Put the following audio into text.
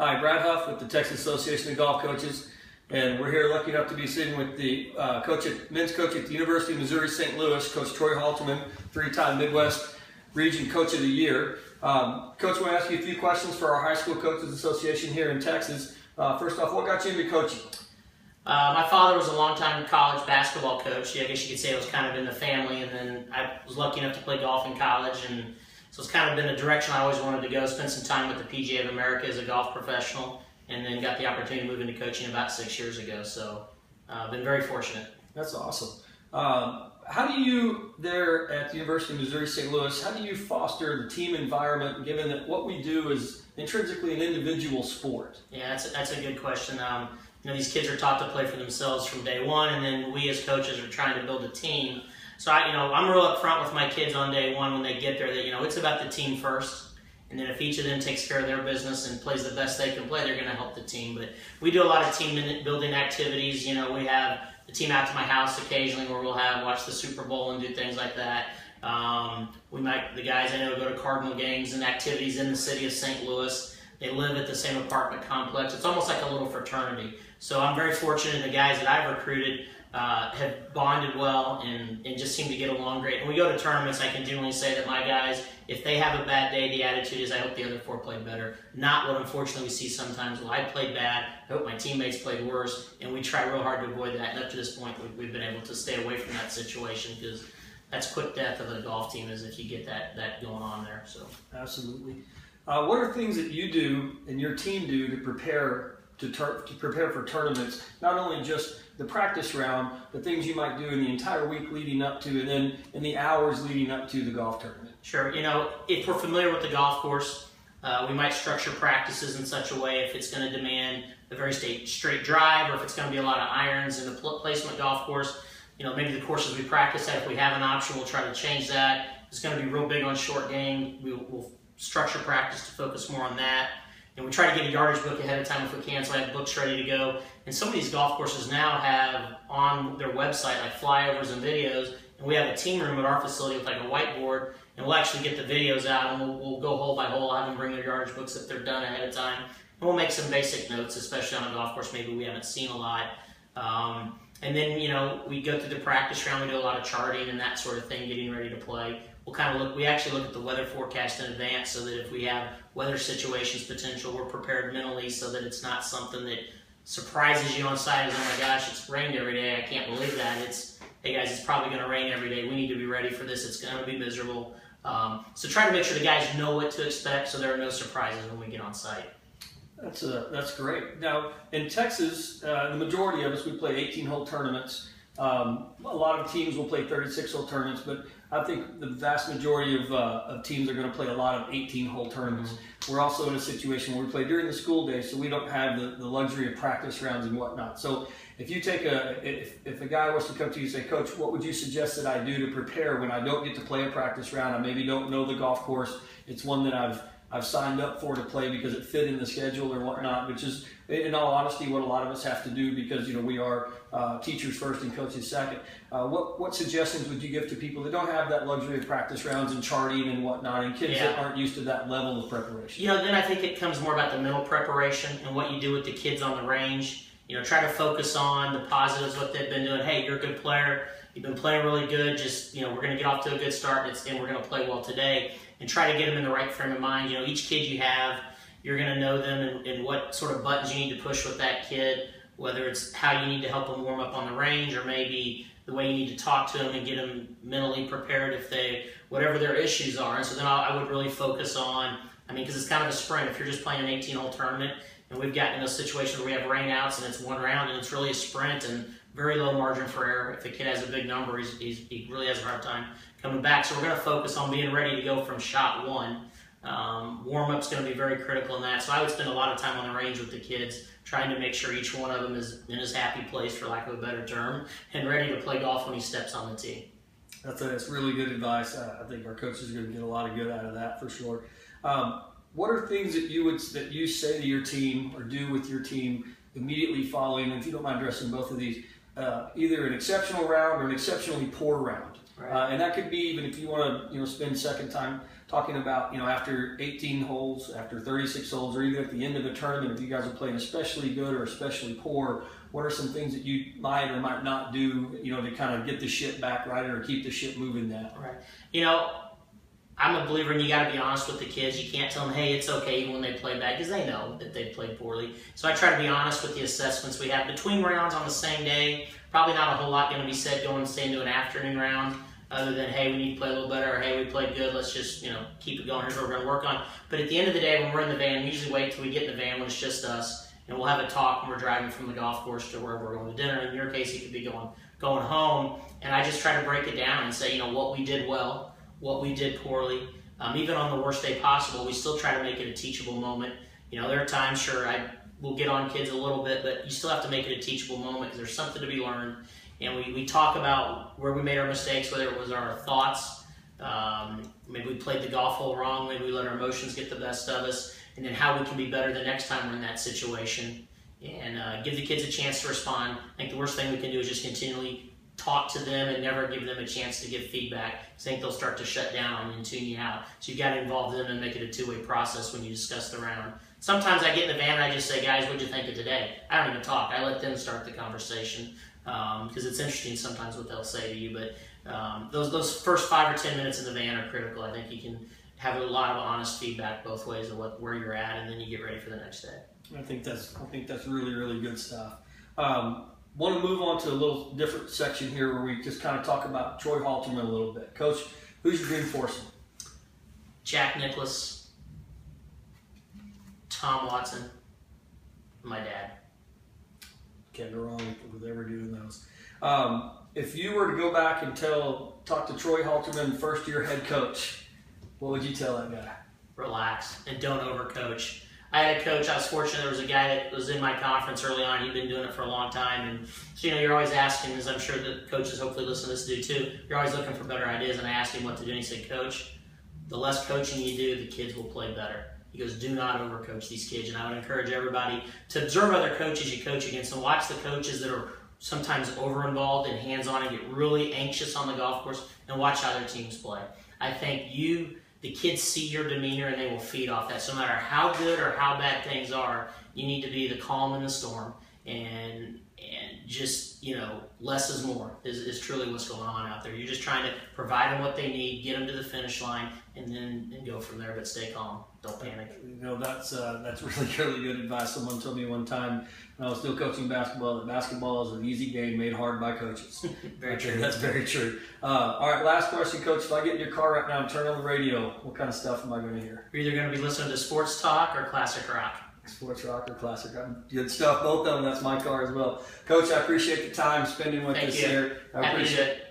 Hi, Brad Huff with the Texas Association of Golf Coaches, and we're here lucky enough to be sitting with the men's coach at the University of Missouri St. Louis, Coach Troy Holterman, three-time Midwest Region Coach of the Year. Coach, I want to ask you a few questions for our High School Coaches Association here in Texas. First off, what got you into coaching? My father was a longtime college basketball coach. I guess you could say it was kind of in the family, and then I was lucky enough to play golf in college, and so it's kind of been a direction I always wanted to go, spend some time with the PGA of America as a golf professional, and then got the opportunity to move into coaching about 6 years ago, so I've been very fortunate. That's awesome. How do you, there at the University of Missouri St. Louis, how do you foster the team environment, given that what we do is intrinsically an individual sport? Yeah, that's a good question. These kids are taught to play for themselves from day one, and then we as coaches are trying to build a team. So I'm real upfront with my kids on day one when they get there that it's about the team first, and then if each of them takes care of their business and plays the best they can play, they're going to help the team. But we do a lot of team building activities. We have the team out to my house occasionally where we'll watch the Super Bowl and do things like that. The guys I know go to Cardinal games and activities in the city of St. Louis. They live at the same apartment complex. It's almost like a little fraternity. So I'm very fortunate the guys that I've recruited have bonded well and just seem to get along great. When we go to tournaments, I can generally say that my guys, if they have a bad day, the attitude is I hope the other four played better. Not what unfortunately we see sometimes. Well, I played bad, I hope my teammates played worse, and we try real hard to avoid that. And up to this point, we've been able to stay away from that situation because that's quick death of a golf team is if you get that going on there. So absolutely. What are things that you do and your team do to prepare for tournaments? Not only just the practice round, but things you might do in the entire week leading up to, and then in the hours leading up to the golf tournament. Sure. If we're familiar with the golf course, we might structure practices in such a way if it's going to demand a very straight drive, or if it's going to be a lot of irons in the placement golf course. Maybe the courses we practice at, if we have an option, we'll try to change that. It's going to be real big on short game. We'll structure practice to focus more on that. And we try to get a yardage book ahead of time if we can, so I have books ready to go. And some of these golf courses now have on their website like flyovers and videos, and we have a team room at our facility with like a whiteboard, and we'll actually get the videos out and we'll go hole by hole, have them bring their yardage books if they're done ahead of time. And we'll make some basic notes, especially on a golf course maybe we haven't seen a lot. And then, we go through the practice round, we do a lot of charting and that sort of thing, getting ready to play. We actually look at the weather forecast in advance so that if we have weather situations potential, we're prepared mentally so that it's not something that surprises you on site as, oh my gosh, it's rained every day, I can't believe that. It's, hey guys, it's probably going to rain every day, we need to be ready for this, it's going to be miserable. So try to make sure the guys know what to expect so there are no surprises when we get on site. That's great. Now, in Texas, the majority of us, we play 18-hole tournaments. A lot of teams will play 36-hole tournaments, but I think the vast majority of teams are going to play a lot of 18-hole tournaments. Mm-hmm. We're also in a situation where we play during the school day, so we don't have the luxury of practice rounds and whatnot. So if you take if a guy was to come to you and say, Coach, what would you suggest that I do to prepare when I don't get to play a practice round? I maybe don't know the golf course. It's one that I've signed up for to play because it fit in the schedule or whatnot, which is, in all honesty, what a lot of us have to do because we are teachers first and coaches second. What suggestions would you give to people that don't have that luxury of practice rounds and charting and whatnot, and kids that aren't used to that level of preparation? Then I think it comes more about the mental preparation and what you do with the kids on the range. Try to focus on the positives, what they've been doing. Hey, you're a good player. You've been playing really good. Just, we're going to get off to a good start and we're going to play well today. And try to get them in the right frame of mind. Each kid you have, you're going to know them and what sort of buttons you need to push with that kid, whether it's how you need to help them warm up on the range or maybe the way you need to talk to them and get them mentally prepared whatever their issues are. And so then I would really focus on, because it's kind of a sprint. If you're just playing an 18-hole tournament and we've gotten in a situation where we have rainouts and it's one round and it's really a sprint and very low margin for error. If a kid has a big number, he really has a hard time coming back. So we're going to focus on being ready to go from shot one. Warm-up's going to be very critical in that. So I would spend a lot of time on the range with the kids, trying to make sure each one of them is in his happy place, for lack of a better term, and ready to play golf when he steps on the tee. That's really good advice. I think our coaches are going to get a lot of good out of that for sure. What are things that you say to your team or do with your team immediately following, and if you don't mind addressing both of these, either an exceptional round or an exceptionally poor round? Right. And that could be even if you want to spend second time talking about, after 18 holes, after 36 holes, or even at the end of a tournament, if you guys are playing especially good or especially poor, what are some things that you might or might not do, to kind of get the ship back right or keep the ship moving now? Right. I'm a believer in you got to be honest with the kids. You can't tell them, hey, it's okay even when they play bad, because they know that they played poorly. So I try to be honest with the assessments we have. Between rounds on the same day, probably not a whole lot going to be said going into an afternoon round, other than, hey, we need to play a little better, or hey, we played good, let's just, keep it going, here's what we're going to work on. But at the end of the day, when we're in the van, we usually wait till we get in the van when it's just us, and we'll have a talk when we're driving from the golf course to wherever we're going to dinner. In your case, you could be going home, and I just try to break it down and say, what we did well, what we did poorly. Even on the worst day possible, we still try to make it a teachable moment. There are times, sure, we'll get on kids a little bit, but you still have to make it a teachable moment because there's something to be learned. And we talk about where we made our mistakes, whether it was our thoughts, maybe we played the golf hole wrong, maybe we let our emotions get the best of us, and then how we can be better the next time we're in that situation. And give the kids a chance to respond. I think the worst thing we can do is just continually talk to them and never give them a chance to give feedback. I think they'll start to shut down and tune you out. So you've got to involve them and make it a two-way process when you discuss the round. Sometimes I get in the van and I just say, guys, what'd you think of today? I don't even talk. I let them start the conversation because it's interesting sometimes what they'll say to you. But those first 5 or 10 minutes in the van are critical. I think you can have a lot of honest feedback both ways of where you're at, and then you get ready for the next day. I think that's really, really good stuff. Want to move on to a little different section here where we just kind of talk about Troy Holterman a little bit. Coach, who's your dream foursome? Jack Nicklaus, Tom Watson, my dad. Can't go wrong with ever doing those. If you were to go back and talk to Troy Holterman, first-year head coach, what would you tell that guy? Relax and don't overcoach. I had a coach, I was fortunate, there was a guy that was in my conference early on, he'd been doing it for a long time, and so you're always asking, as I'm sure the coaches hopefully listen to this do too, you're always looking for better ideas, and I asked him what to do, and he said, Coach, the less coaching you do, the kids will play better. He goes, do not overcoach these kids, and I would encourage everybody to observe other coaches you coach against, and watch the coaches that are sometimes over-involved and hands-on and get really anxious on the golf course, and watch how their teams play. I think the kids see your demeanor and they will feed off that. So no matter how good or how bad things are, you need to be the calm in the storm, and just, less is more is truly what's going on out there. You're just trying to provide them what they need, get them to the finish line, and then go from there, but stay calm. Don't panic. That's really, really good advice. Someone told me one time when I was still coaching basketball that basketball is an easy game made hard by coaches. Very true. That's very true. All right, last question, Coach. If I get in your car right now and turn on the radio, what kind of stuff am I going to hear? You're either going to be listening to sports talk or classic rock. Sports rock or classic rock. Good stuff, both of them. That's my car as well. Coach, I appreciate the time spending with us here. I appreciate it.